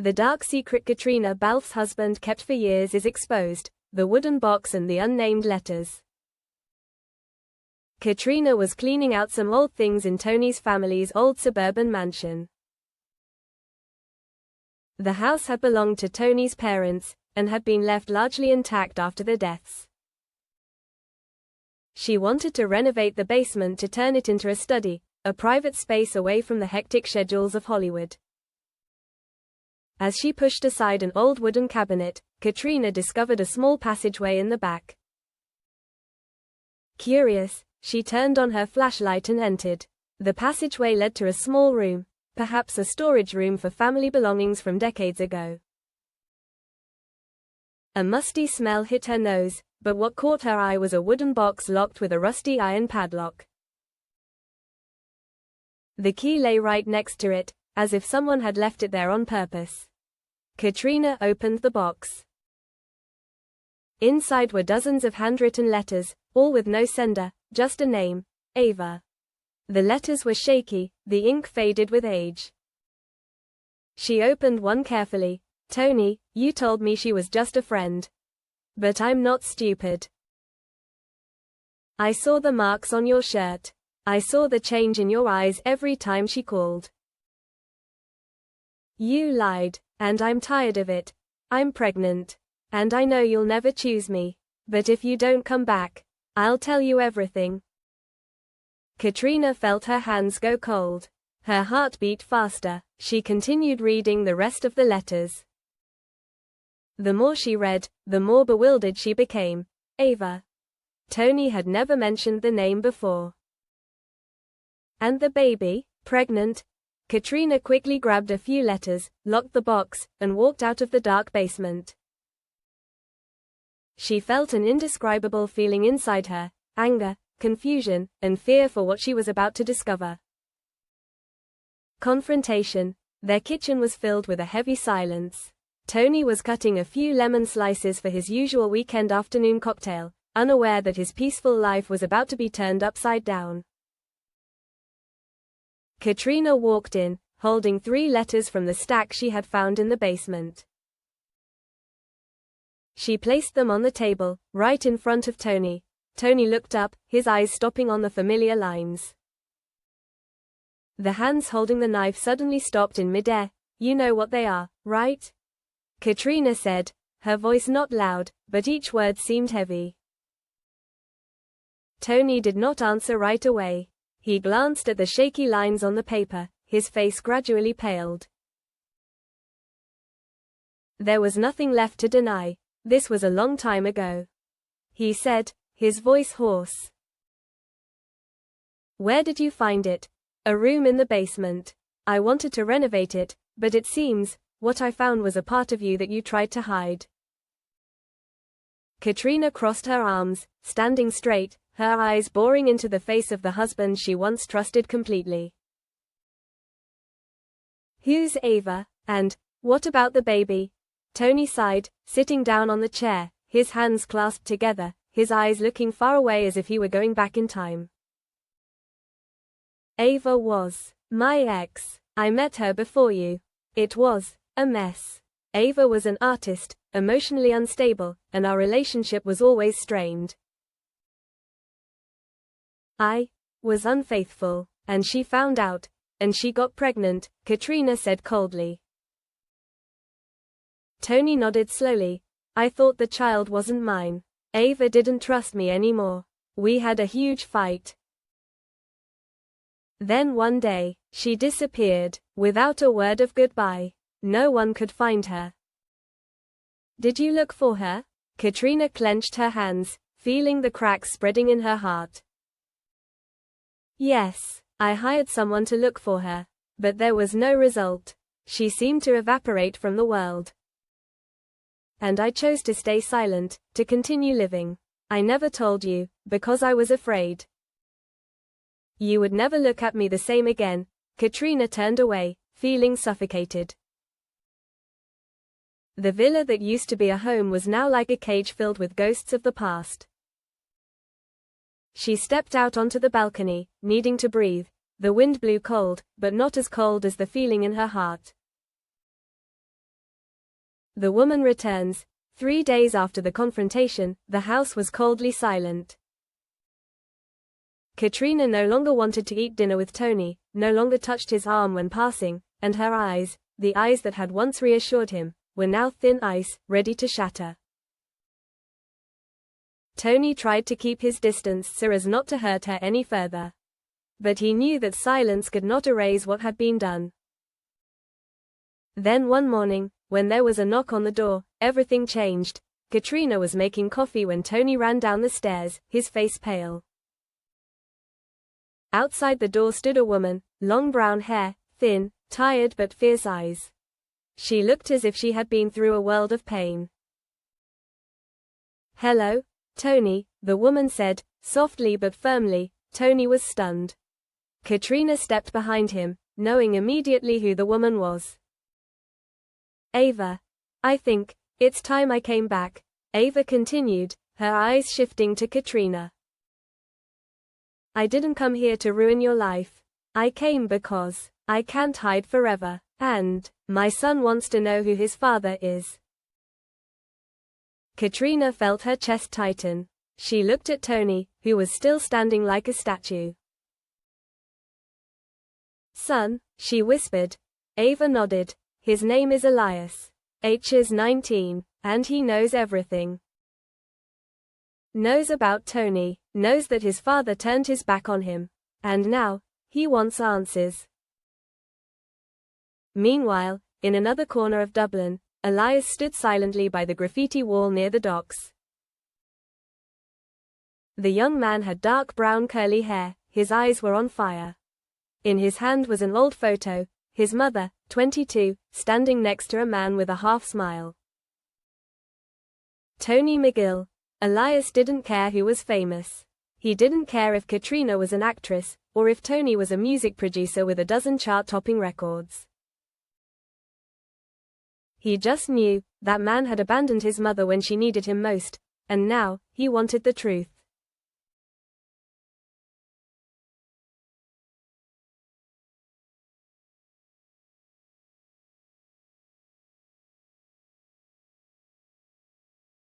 The dark secret Caitriona Balfe's husband kept for years is exposed: the wooden box and the unnamed letters. Caitriona was cleaning out some old things in Tony's family's old suburban mansion. The house had belonged to Tony's parents, and had been left largely intact after their deaths. She wanted to renovate the basement to turn it into a study, a private space away from the hectic schedules of Hollywood. As she pushed aside an old wooden cabinet, Caitriona discovered a small passageway in the back. Curious, she turned on her flashlight and entered. The passageway led to a small room, perhaps a storage room for family belongings from decades ago. A musty smell hit her nose, but what caught her eye was a wooden box locked with a rusty iron padlock. The key lay right next to it, as if someone had left it there on purpose. Caitriona opened the box. Inside were dozens of handwritten letters, all with no sender, just a name: Ava. The letters were shaky, the ink faded with age. She opened one carefully. "Tony, you told me she was just a friend. But I'm not stupid. I saw the marks on your shirt. I saw the change in your eyes every time she called. You lied, and I'm tired of it. I'm pregnant. And I know you'll never choose me. But if you don't come back, I'll tell you everything." Caitriona felt her hands go cold. Her heart beat faster. She continued reading the rest of the letters. The more she read, the more bewildered she became. Ava. Tony had never mentioned the name before. And the baby? Pregnant? Caitriona quickly grabbed a few letters, locked the box, and walked out of the dark basement. She felt an indescribable feeling inside her: anger, confusion, and fear for what she was about to discover. Confrontation. Their kitchen was filled with a heavy silence. Tony was cutting a few lemon slices for his usual weekend afternoon cocktail, unaware that his peaceful life was about to be turned upside down. Caitriona walked in, holding 3 letters from the stack she had found in the basement. She placed them on the table, right in front of Tony. Tony looked up, his eyes stopping on the familiar lines. The hands holding the knife suddenly stopped in midair. "You know what they are, right?" Caitriona said, her voice not loud, but each word seemed heavy. Tony did not answer right away. He glanced at the shaky lines on the paper, his face gradually paled. There was nothing left to deny. This was a long time ago. He said, his voice hoarse. "Where did you find it?" "A room in the basement. I wanted to renovate it, but it seems, what I found was a part of you that you tried to hide." Caitriona crossed her arms, standing straight, her eyes boring into the face of the husband she once trusted completely. "Who's Ava? And what about the baby?" Tony sighed, sitting down on the chair, his hands clasped together, his eyes looking far away as if he were going back in time. "Ava was my ex. I met her before you. It was a mess. Ava was an artist, emotionally unstable, and our relationship was always strained. I was unfaithful, and she found out, and she got pregnant," Caitriona said coldly. Tony nodded slowly. "I thought the child wasn't mine. Ava didn't trust me anymore. We had a huge fight. Then one day, she disappeared, without a word of goodbye. No one could find her." "Did you look for her?" Caitriona clenched her hands, feeling the cracks spreading in her heart. "Yes, I hired someone to look for her. But there was no result. She seemed to evaporate from the world. And I chose to stay silent, to continue living. I never told you, because I was afraid. You would never look at me the same again." Caitriona turned away, feeling suffocated. The villa that used to be a home was now like a cage filled with ghosts of the past. She stepped out onto the balcony, needing to breathe. The wind blew cold, but not as cold as the feeling in her heart. The woman returns. 3 days after the confrontation, the house was coldly silent. Caitriona no longer wanted to eat dinner with Tony, no longer touched his arm when passing, and her eyes, the eyes that had once reassured him, were now thin ice, ready to shatter. Tony tried to keep his distance so as not to hurt her any further. But he knew that silence could not erase what had been done. Then one morning, when there was a knock on the door, everything changed. Caitriona was making coffee when Tony ran down the stairs, his face pale. Outside the door stood a woman, long brown hair, thin, tired but fierce eyes. She looked as if she had been through a world of pain. "Hello, Tony," the woman said, softly but firmly. Tony was stunned. Caitriona stepped behind him, knowing immediately who the woman was. "Ava. I think it's time I came back," Ava continued, her eyes shifting to Caitriona. "I didn't come here to ruin your life. I came because I can't hide forever, and my son wants to know who his father is." Caitriona felt her chest tighten. She looked at Tony, who was still standing like a statue. "Son," she whispered. Ava nodded. "His name is Elias. H is 19, and he knows everything. Knows about Tony, knows that his father turned his back on him. And now, he wants answers." Meanwhile, in another corner of Dublin, Elias stood silently by the graffiti wall near the docks. The young man had dark brown curly hair, his eyes were on fire. In his hand was an old photo, his mother, 22, standing next to a man with a half smile. Tony McGill. Elias didn't care who was famous. He didn't care if Caitriona was an actress, or if Tony was a music producer with a dozen chart-topping records. He just knew that man had abandoned his mother when she needed him most, and now he wanted the truth.